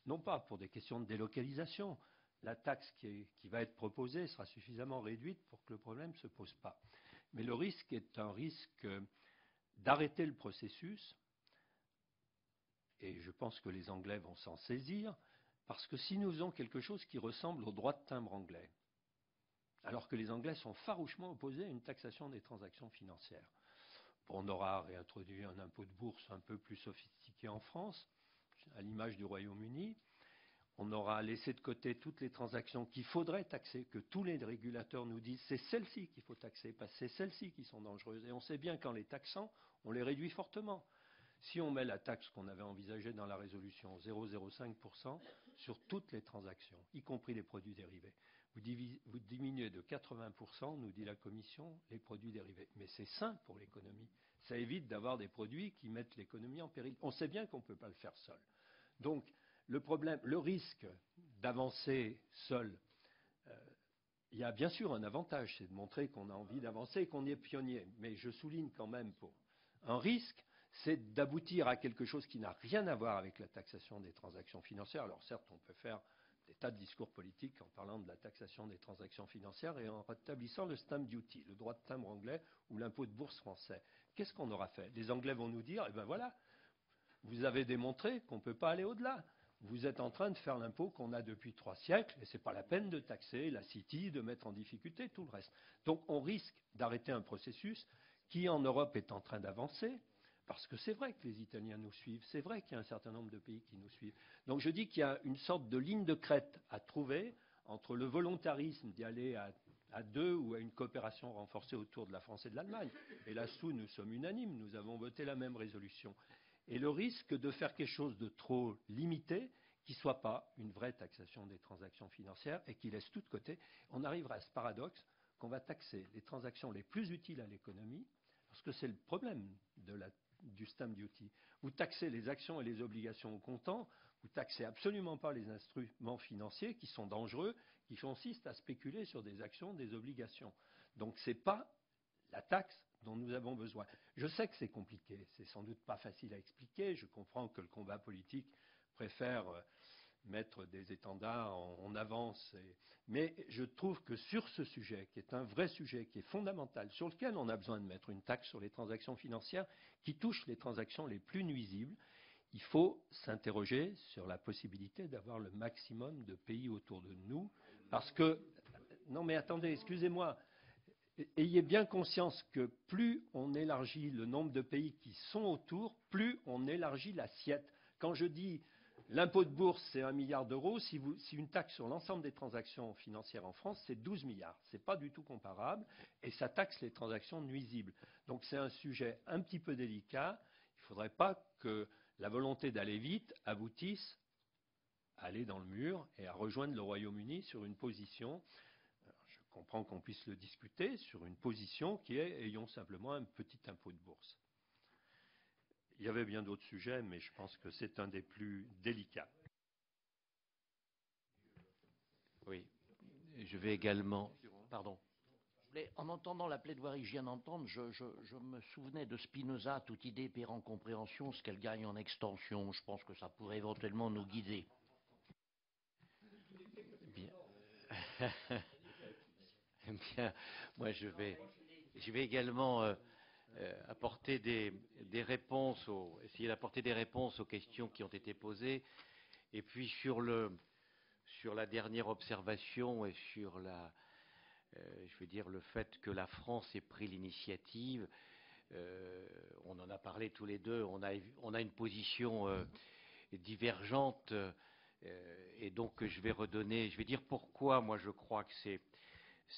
Non pas pour des questions de délocalisation. La taxe qui va être proposée sera suffisamment réduite pour que le problème ne se pose pas. Mais le risque est un risque d'arrêter le processus, et je pense que les Anglais vont s'en saisir, parce que si nous faisons quelque chose qui ressemble au droit de timbre anglais, alors que les Anglais sont farouchement opposés à une taxation des transactions financières, on aura réintroduit un impôt de bourse un peu plus sophistiqué en France, à l'image du Royaume-Uni. On aura laissé de côté toutes les transactions qu'il faudrait taxer, que tous les régulateurs nous disent c'est celles-ci qu'il faut taxer, parce que c'est celles-ci qui sont dangereuses. Et on sait bien qu'en les taxant, on les réduit fortement. Si on met la taxe qu'on avait envisagée dans la résolution, 0,05%, sur toutes les transactions, y compris les produits dérivés, vous diminuez de 80%, nous dit la Commission, les produits dérivés. Mais c'est sain pour l'économie. Ça évite d'avoir des produits qui mettent l'économie en péril. On sait bien qu'on ne peut pas le faire seul. Donc, le risque d'avancer seul, il y a bien sûr un avantage, c'est de montrer qu'on a envie d'avancer et qu'on est pionnier. Mais je souligne quand même pour un risque, c'est d'aboutir à quelque chose qui n'a rien à voir avec la taxation des transactions financières. Alors certes, on peut faire des tas de discours politiques en parlant de la taxation des transactions financières et en rétablissant le stamp duty, le droit de timbre anglais ou l'impôt de bourse français. Qu'est-ce qu'on aura fait? Les Anglais vont nous dire, eh bien voilà, vous avez démontré qu'on ne peut pas aller au-delà. Vous êtes en train de faire l'impôt qu'on a depuis 3 siècles et ce n'est pas la peine de taxer la City, de mettre en difficulté tout le reste. Donc on risque d'arrêter un processus qui en Europe est en train d'avancer, parce que c'est vrai que les Italiens nous suivent, c'est vrai qu'il y a un certain nombre de pays qui nous suivent. Donc je dis qu'il y a une sorte de ligne de crête à trouver entre le volontarisme d'y aller à deux ou à une coopération renforcée autour de la France et de l'Allemagne. Et là-dessous, nous sommes unanimes, nous avons voté la même résolution. Et le risque de faire quelque chose de trop limité, qui ne soit pas une vraie taxation des transactions financières et qui laisse tout de côté, on arrivera à ce paradoxe qu'on va taxer les transactions les plus utiles à l'économie, parce que c'est le problème du stamp duty. Vous taxez les actions et les obligations au comptant, vous taxez absolument pas les instruments financiers qui sont dangereux, qui consistent à spéculer sur des actions, des obligations. Donc ce n'est pas la taxe dont nous avons besoin. Je sais que c'est compliqué, c'est sans doute pas facile à expliquer, je comprends que le combat politique préfère mettre des étendards en avance, mais je trouve que sur ce sujet, qui est un vrai sujet, qui est fondamental, sur lequel on a besoin de mettre une taxe sur les transactions financières, qui touche les transactions les plus nuisibles, il faut s'interroger sur la possibilité d'avoir le maximum de pays autour de nous, parce que, non mais attendez, excusez-moi, ayez bien conscience que plus on élargit le nombre de pays qui sont autour, plus on élargit l'assiette. Quand je dis l'impôt de bourse, c'est 1 milliard d'euros, si une taxe sur l'ensemble des transactions financières en France, c'est 12 milliards. Ce n'est pas du tout comparable et ça taxe les transactions nuisibles. Donc c'est un sujet un petit peu délicat. Il ne faudrait pas que la volonté d'aller vite aboutisse à aller dans le mur et à rejoindre le Royaume-Uni sur une position. Je comprends qu'on puisse le discuter sur une position qui est ayons simplement un petit impôt de bourse. Il y avait bien d'autres sujets, mais je pense que c'est un des plus délicats. Oui, je vais également... Pardon. En entendant la plaidoirie que je viens d'entendre, je me souvenais de Spinoza, toute idée perd en compréhension ce qu'elle gagne en extension. Je pense que ça pourrait éventuellement nous guider. Bien. Bien. Moi, je vais également apporter des réponses, essayer d'apporter des réponses aux questions qui ont été posées. Et puis sur la dernière observation et sur je veux dire le fait que la France ait pris l'initiative, on en a parlé tous les deux, on a une position divergente et donc je vais dire pourquoi moi je crois que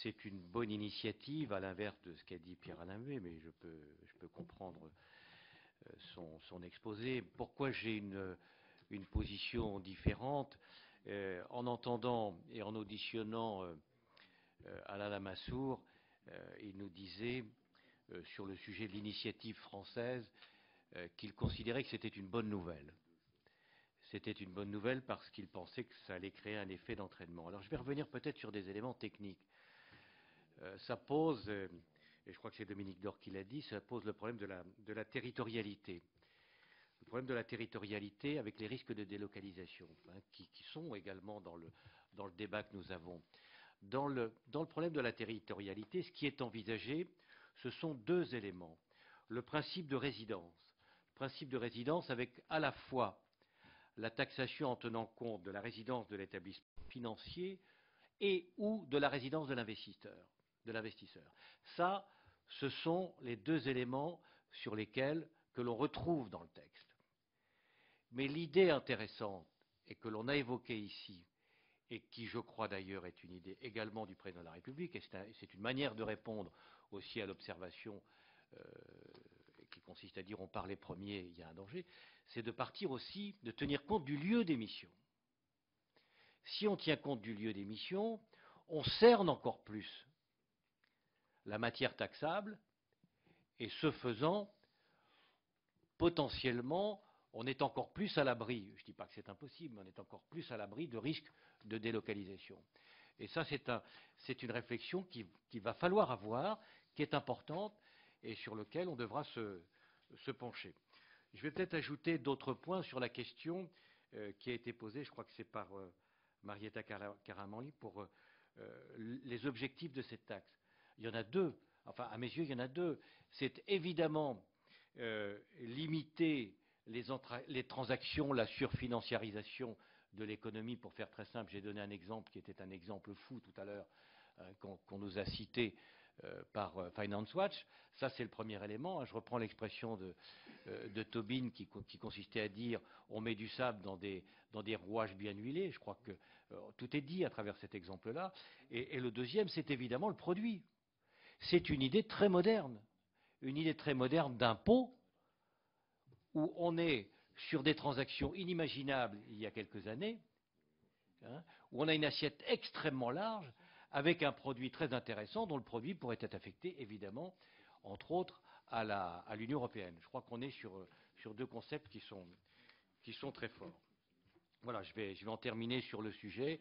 c'est une bonne initiative, à l'inverse de ce qu'a dit Pierre-Alain Muet, mais je peux comprendre son exposé. Pourquoi j'ai une position différente en entendant et en auditionnant Alain Lamassoure, il nous disait sur le sujet de l'initiative française qu'il considérait que c'était une bonne nouvelle. C'était une bonne nouvelle parce qu'il pensait que ça allait créer un effet d'entraînement. Alors je vais revenir peut-être sur des éléments techniques. Ça pose, et je crois que c'est Dominique Dor qui l'a dit, ça pose le problème de la territorialité. Le problème de la territorialité avec les risques de délocalisation, qui sont également dans le débat que nous avons. Dans le problème de la territorialité, ce qui est envisagé, ce sont 2 éléments. Le principe de résidence. Le principe de résidence avec à la fois la taxation en tenant compte de la résidence de l'établissement financier et ou de la résidence de l'investisseur. Ça, ce sont les 2 éléments sur lesquels que l'on retrouve dans le texte. Mais l'idée intéressante et que l'on a évoquée ici, et qui, je crois d'ailleurs, est une idée également du président de la République, et c'est une manière de répondre aussi à l'observation qui consiste à dire on part les premiers, il y a un danger, c'est de partir aussi, de tenir compte du lieu d'émission. Si on tient compte du lieu d'émission, on cerne encore plus la matière taxable et ce faisant, potentiellement, on est encore plus à l'abri, je ne dis pas que c'est impossible, mais on est encore plus à l'abri de risques de délocalisation. Et ça, c'est une réflexion qu'il va falloir avoir, qui est importante et sur laquelle on devra se pencher. Je vais peut-être ajouter d'autres points sur la question qui a été posée, je crois que c'est par Marietta Karamanli, pour les objectifs de cette taxe. Il y en a deux, enfin à mes yeux il y en a deux. C'est évidemment limiter les transactions, la surfinanciarisation de l'économie. Pour faire très simple, j'ai donné un exemple qui était un exemple fou tout à l'heure, qu'on nous a cité par Finance Watch. Ça, c'est le premier élément. Je reprends l'expression de Tobin qui consistait à dire on met du sable dans des rouages bien huilés. Je crois que tout est dit à travers cet exemple-là. Et le deuxième, c'est évidemment le produit. C'est une idée très moderne d'impôt où on est sur des transactions inimaginables il y a quelques années, où on a une assiette extrêmement large avec un produit très intéressant dont le produit pourrait être affecté, évidemment, entre autres, à l'Union européenne. Je crois qu'on est sur deux concepts qui sont très forts. Voilà, je vais en terminer sur le sujet.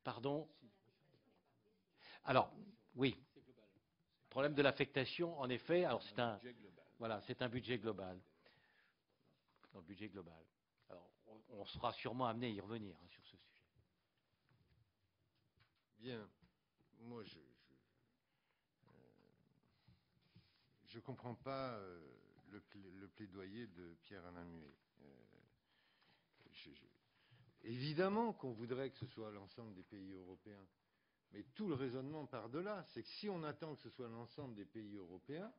Pardon ? Alors, oui. Le problème de l'affectation, en effet, alors c'est un budget global. Un budget global. Alors, on sera sûrement amené à y revenir sur ce sujet. Bien. Moi, je ne comprends pas le plaidoyer de Pierre-Alain Muet. Évidemment qu'on voudrait que ce soit l'ensemble des pays européens. Mais tout le raisonnement part de là. C'est que si on attend que ce soit l'ensemble des pays européens,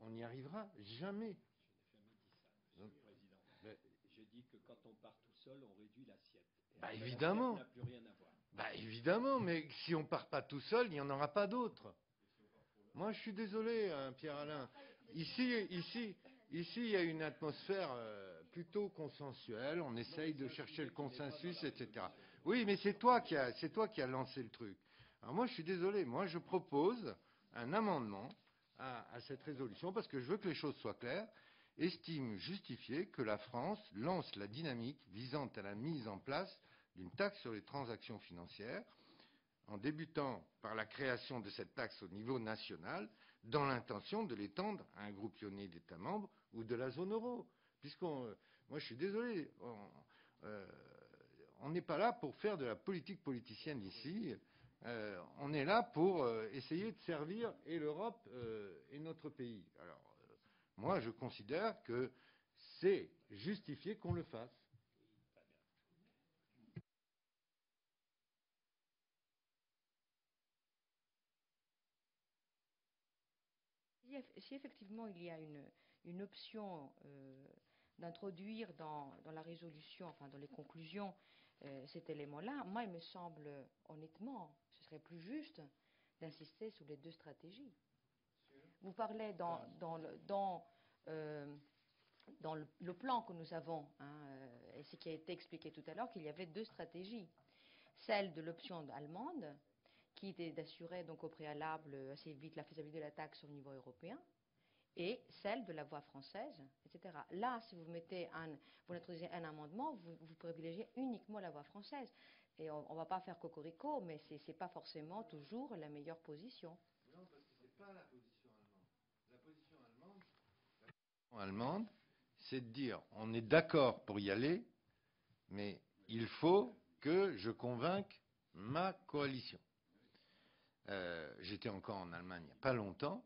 on n'y arrivera jamais. Je n'ai jamais dit ça, Monsieur le Président. J'ai dit que quand on part tout seul, on réduit l'assiette. Évidemment. Ça n'a plus rien à voir. Évidemment, mais si on ne part pas tout seul, il n'y en aura pas d'autres. Moi, je suis désolé, hein, Pierre-Alain. Ici, il y a une atmosphère plutôt consensuelle. On essaye de chercher le consensus, etc. Oui, mais c'est toi qui as lancé le truc. Alors moi, je suis désolé. Moi, je propose un amendement à cette résolution parce que je veux que les choses soient claires. Estime justifié que la France lance la dynamique visant à la mise en place d'une taxe sur les transactions financières, en débutant par la création de cette taxe au niveau national, dans l'intention de l'étendre à un groupe pionnier d'États membres ou de la zone euro. Moi, je suis désolé, on n'est pas là pour faire de la politique politicienne ici. On est là pour essayer de servir et l'Europe et notre pays. Alors, moi, je considère que c'est justifié qu'on le fasse. Si effectivement il y a une option d'introduire dans la résolution, enfin dans les conclusions, cet élément-là, moi il me semble honnêtement, ce serait plus juste d'insister sur les deux stratégies. Vous parlez dans le plan que nous avons, et ce qui a été expliqué tout à l'heure, qu'il y avait deux stratégies. Celle de l'option allemande, qui était d'assurer donc au préalable assez vite la faisabilité de la taxe au niveau européen, et celle de la voie française, etc. Là, si vous introduisez un amendement, vous privilégiez uniquement la voie française. Et on ne va pas faire cocorico, mais ce n'est pas forcément toujours la meilleure position. Non, parce que ce n'est pas la position allemande. La position allemande, c'est de dire on est d'accord pour y aller, mais il faut que je convainque ma coalition. J'étais encore en Allemagne il n'y a pas longtemps.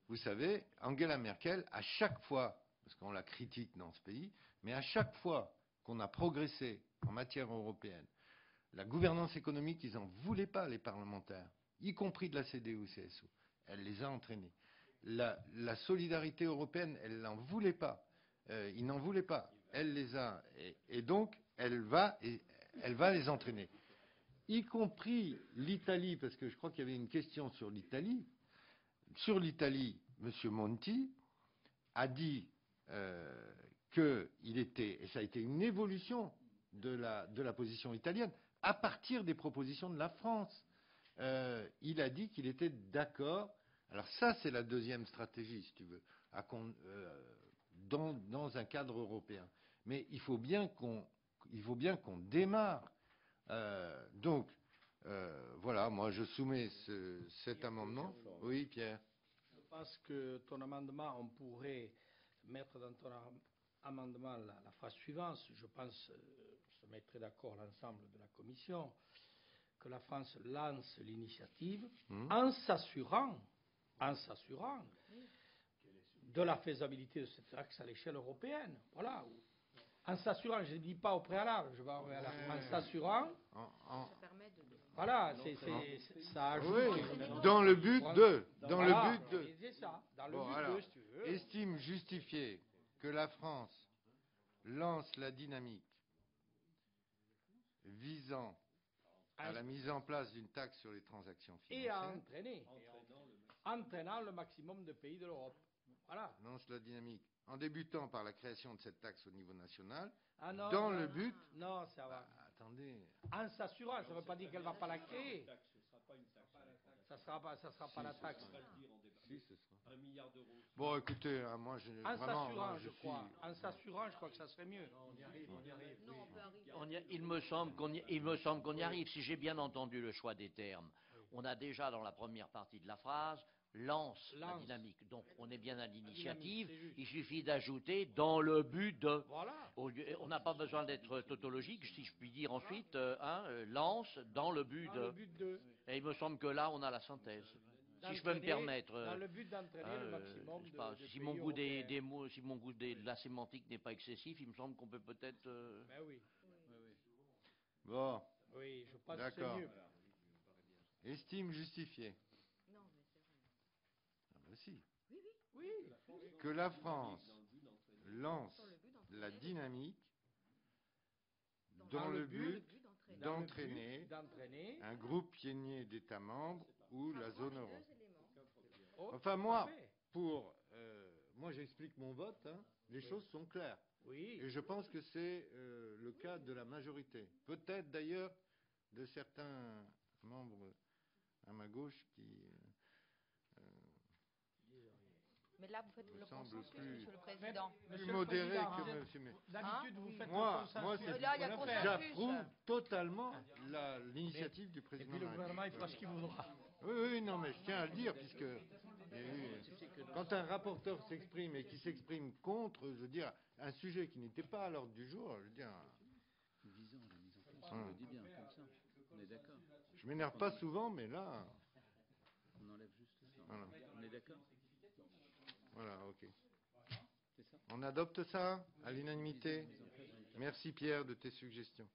Vous savez, Angela Merkel, à chaque fois, parce qu'on la critique dans ce pays, mais à chaque fois qu'on a progressé en matière européenne, la gouvernance économique, ils n'en voulaient pas, les parlementaires, y compris de la CDU-CSU. Elle les a entraînés. La solidarité européenne, elle n'en voulait pas. Ils n'en voulaient pas. Elle les a. Et donc, elle va les entraîner. Y compris l'Italie, parce que je crois qu'il y avait une question sur l'Italie. Sur l'Italie, M. Monti a dit qu'il était, et ça a été une évolution de la position italienne, à partir des propositions de la France. Il a dit qu'il était d'accord. Alors ça, c'est la deuxième stratégie, si tu veux, dans un cadre européen. Mais il faut bien qu'on démarre. Voilà, moi je soumets cet amendement. Oui, Pierre. Je pense que ton amendement, on pourrait mettre dans ton amendement la phrase suivante. Je pense, se mettrait d'accord l'ensemble de la Commission, que la France lance l'initiative en s'assurant de la faisabilité de cet axe à l'échelle européenne. Voilà. En s'assurant, je ne dis pas au préalable, je vais au préalable. En s'assurant. Ça permet de. Voilà, ça ajoute. Oui, dans le but de. C'est ça, dans le but de, si tu veux. Estime justifié que la France lance la dynamique visant à la mise en place d'une taxe sur les transactions financières. Et à entraînant le maximum de pays de l'Europe. Voilà. Lance la dynamique en débutant par la création de cette taxe au niveau national, non, dans le but... Non, ça va. Attendez. En s'assurant, ça ne veut pas dire qu'elle ne va pas la créer. Ça ne sera pas la taxe. Si, ce sera. 1 milliard d'euros. Bon, écoutez, moi, en s'assurant, je crois. En s'assurant, je crois que ça serait mieux. On y arrive. Non, on peut arriver. Il me semble qu'on y arrive. Si j'ai bien entendu le choix des termes, on a déjà dans la première partie de la phrase lance la dynamique. Donc, on est bien à l'initiative. Il suffit d'ajouter dans le but de. Voilà. On n'a pas besoin d'être tautologique, si je puis dire ensuite. Lance dans le but de. Et il me semble que là, on a la synthèse. Si je peux me permettre. Dans le but d'entraîner le maximum de si mon goût des mots, si mon goût de la sémantique n'est pas excessif, il me semble qu'on peut peut-être. Ben oui. Bon. Oui, je pense que c'est mieux. Estime justifiée. Non, mais c'est vrai. Ah ben si. Oui. Que la France lance la dynamique dans le but d'entraîner un groupe pionnier d'États membres ou la zone euro. Enfin, moi j'explique mon vote. Les choses sont claires. Oui. Et je pense que c'est le cas de la majorité. Peut-être d'ailleurs de certains membres à ma gauche qui... Mais là, vous faites le consensus, Monsieur le Président. Plus modéré que Monsieur. D'habitude, vous faites moi, le consensus. Là, il y a consensus. J'approuve totalement l'initiative du président. Et puis le gouvernement, il fera ce qu'il voudra. Oui, non, mais je tiens à le dire, puisque quand un rapporteur s'exprime et qui s'exprime contre, je veux dire, un sujet qui n'était pas à l'ordre du jour, je veux dire... Visant la mise en place, on le dit bien, comme ça, on est d'accord. Je m'énerve pas souvent, mais là... On enlève juste ça. Voilà. On est d'accord. Voilà, ok. C'est ça. On adopte ça à l'unanimité. Merci Pierre de tes suggestions.